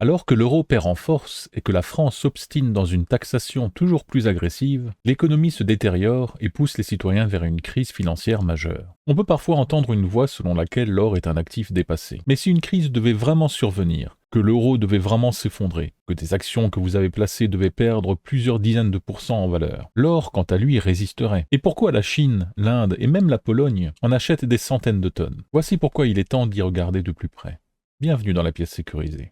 Alors que l'euro perd en force et que la France s'obstine dans une taxation toujours plus agressive, l'économie se détériore et pousse les citoyens vers une crise financière majeure. On peut parfois entendre une voix selon laquelle l'or est un actif dépassé. Mais si une crise devait vraiment survenir, que l'euro devait vraiment s'effondrer, que des actions que vous avez placées devaient perdre plusieurs dizaines de pourcents en valeur, l'or, quant à lui, résisterait. Et pourquoi la Chine, l'Inde et même la Pologne en achètent des centaines de tonnes? Voici pourquoi il est temps d'y regarder de plus près. Bienvenue dans la pièce sécurisée.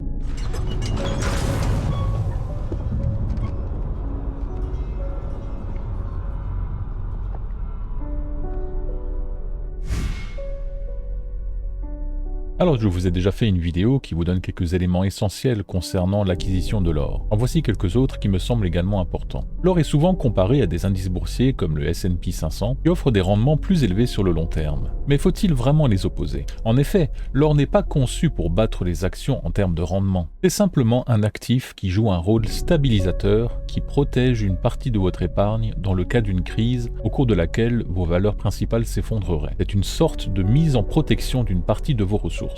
Alors je vous ai déjà fait une vidéo qui vous donne quelques éléments essentiels concernant l'acquisition de l'or. En voici quelques autres qui me semblent également importants. L'or est souvent comparé à des indices boursiers comme le S&P 500 qui offrent des rendements plus élevés sur le long terme. Mais faut-il vraiment les opposer? En effet, l'or n'est pas conçu pour battre les actions en termes de rendement. C'est simplement un actif qui joue un rôle stabilisateur qui protège une partie de votre épargne dans le cas d'une crise au cours de laquelle vos valeurs principales s'effondreraient. C'est une sorte de mise en protection d'une partie de vos ressources.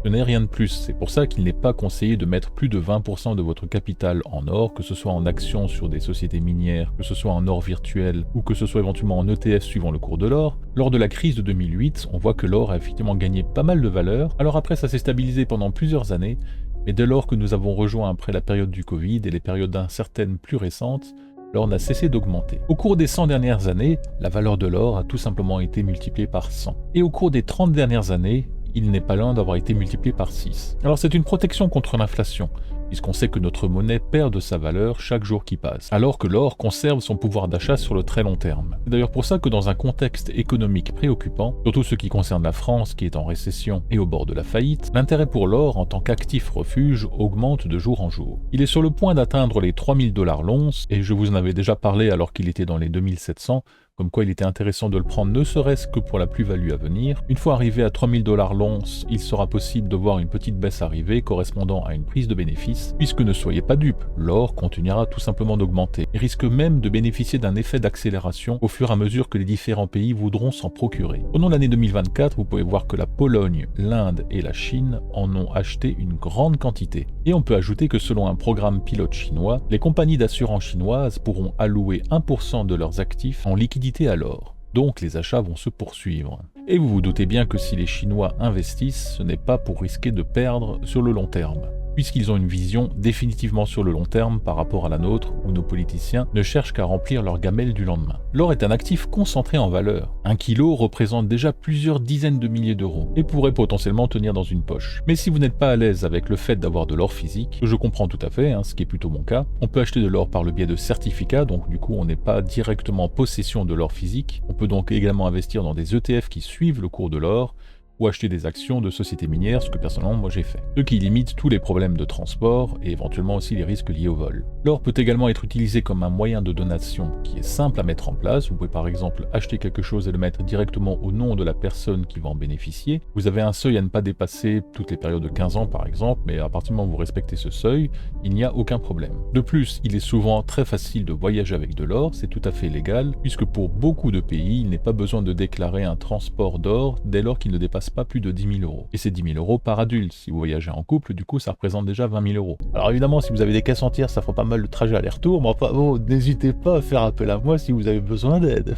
Ce n'est rien de plus, c'est pour ça qu'il n'est pas conseillé de mettre plus de 20% de votre capital en or, que ce soit en actions sur des sociétés minières, que ce soit en or virtuel ou que ce soit éventuellement en ETF suivant le cours de l'or. Lors de la crise de 2008, on voit que l'or a effectivement gagné pas mal de valeur, alors après ça s'est stabilisé pendant plusieurs années, mais dès lors que nous avons rejoint après la période du Covid et les périodes incertaines plus récentes, l'or n'a cessé d'augmenter. Au cours des 100 dernières années, la valeur de l'or a tout simplement été multipliée par 100. Et au cours des 30 dernières années, il n'est pas loin d'avoir été multiplié par 6. Alors c'est une protection contre l'inflation, puisqu'on sait que notre monnaie perd de sa valeur chaque jour qui passe, alors que l'or conserve son pouvoir d'achat sur le très long terme. C'est d'ailleurs pour ça que dans un contexte économique préoccupant, surtout ce qui concerne la France qui est en récession et au bord de la faillite, l'intérêt pour l'or en tant qu'actif refuge augmente de jour en jour. Il est sur le point d'atteindre les 3000 $ l'once, et je vous en avais déjà parlé alors qu'il était dans les 2700, comme quoi il était intéressant de le prendre ne serait-ce que pour la plus-value à venir. Une fois arrivé à 3000 $ l'once, il sera possible de voir une petite baisse arriver correspondant à une prise de bénéfice, puisque ne soyez pas dupes, l'or continuera tout simplement d'augmenter, et risque même de bénéficier d'un effet d'accélération au fur et à mesure que les différents pays voudront s'en procurer. Pendant l'année 2024, vous pouvez voir que la Pologne, l'Inde et la Chine en ont acheté une grande quantité. Et on peut ajouter que selon un programme pilote chinois, les compagnies d'assurance chinoises pourront allouer 1% de leurs actifs en liquidité à l'or. Donc les achats vont se poursuivre. Et vous vous doutez bien que si les Chinois investissent, ce n'est pas pour risquer de perdre sur le long terme, puisqu'ils ont une vision définitivement sur le long terme par rapport à la nôtre, où nos politiciens ne cherchent qu'à remplir leur gamelle du lendemain. L'or est un actif concentré en valeur. 1 kilo représente déjà plusieurs dizaines de milliers d'euros, et pourrait potentiellement tenir dans une poche. Mais si vous n'êtes pas à l'aise avec le fait d'avoir de l'or physique, je comprends tout à fait, ce qui est plutôt mon cas, on peut acheter de l'or par le biais de certificats, donc du coup on n'est pas directement en possession de l'or physique. On peut donc également investir dans des ETF qui suivent le cours de l'or, ou acheter des actions de sociétés minières, ce que personnellement moi j'ai fait. Ce qui limite tous les problèmes de transport et éventuellement aussi les risques liés au vol. L'or peut également être utilisé comme un moyen de donation qui est simple à mettre en place. Vous pouvez par exemple acheter quelque chose et le mettre directement au nom de la personne qui va en bénéficier. Vous avez un seuil à ne pas dépasser toutes les périodes de 15 ans par exemple, mais à partir du moment où vous respectez ce seuil, il n'y a aucun problème. De plus, il est souvent très facile de voyager avec de l'or, c'est tout à fait légal, puisque pour beaucoup de pays, il n'est pas besoin de déclarer un transport d'or dès lors qu'il ne dépasse pas plus de 10 000 €. Et c'est 10 000 € par adulte. Si vous voyagez en couple, du coup, ça représente déjà 20 000 €. Alors évidemment, si vous avez des caisses entières, ça fera pas mal de trajet aller-retour, mais enfin bon, n'hésitez pas à faire appel à moi si vous avez besoin d'aide.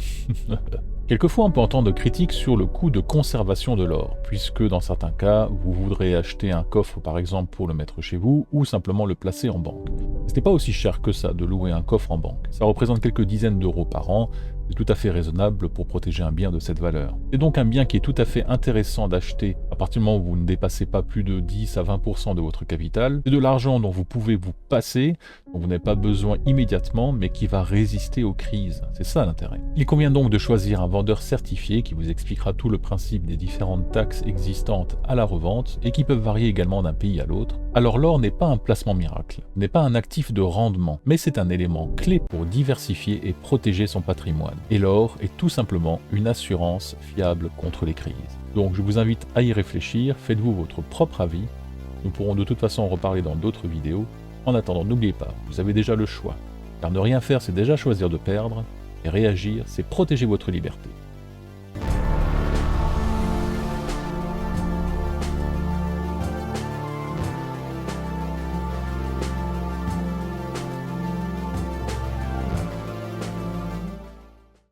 Quelquefois, on peut entendre critiques sur le coût de conservation de l'or, puisque dans certains cas, vous voudrez acheter un coffre par exemple pour le mettre chez vous, ou simplement le placer en banque. Ce n'est pas aussi cher que ça de louer un coffre en banque. Ça représente quelques dizaines d'euros par an, c'est tout à fait raisonnable pour protéger un bien de cette valeur. C'est donc un bien qui est tout à fait intéressant d'acheter à partir du moment où vous ne dépassez pas plus de 10 à 20% de votre capital. C'est de l'argent dont vous pouvez vous passer, dont vous n'avez pas besoin immédiatement, mais qui va résister aux crises. C'est ça l'intérêt. Il convient donc de choisir un vendeur certifié qui vous expliquera tout le principe des différentes taxes existantes à la revente et qui peuvent varier également d'un pays à l'autre. Alors l'or n'est pas un placement miracle, n'est pas un actif de rendement, mais c'est un élément clé pour diversifier et protéger son patrimoine. Et l'or est tout simplement une assurance fiable contre les crises. Donc je vous invite à y réfléchir, faites-vous votre propre avis. Nous pourrons de toute façon en reparler dans d'autres vidéos. En attendant, n'oubliez pas, vous avez déjà le choix. Car ne rien faire, c'est déjà choisir de perdre, et réagir, c'est protéger votre liberté.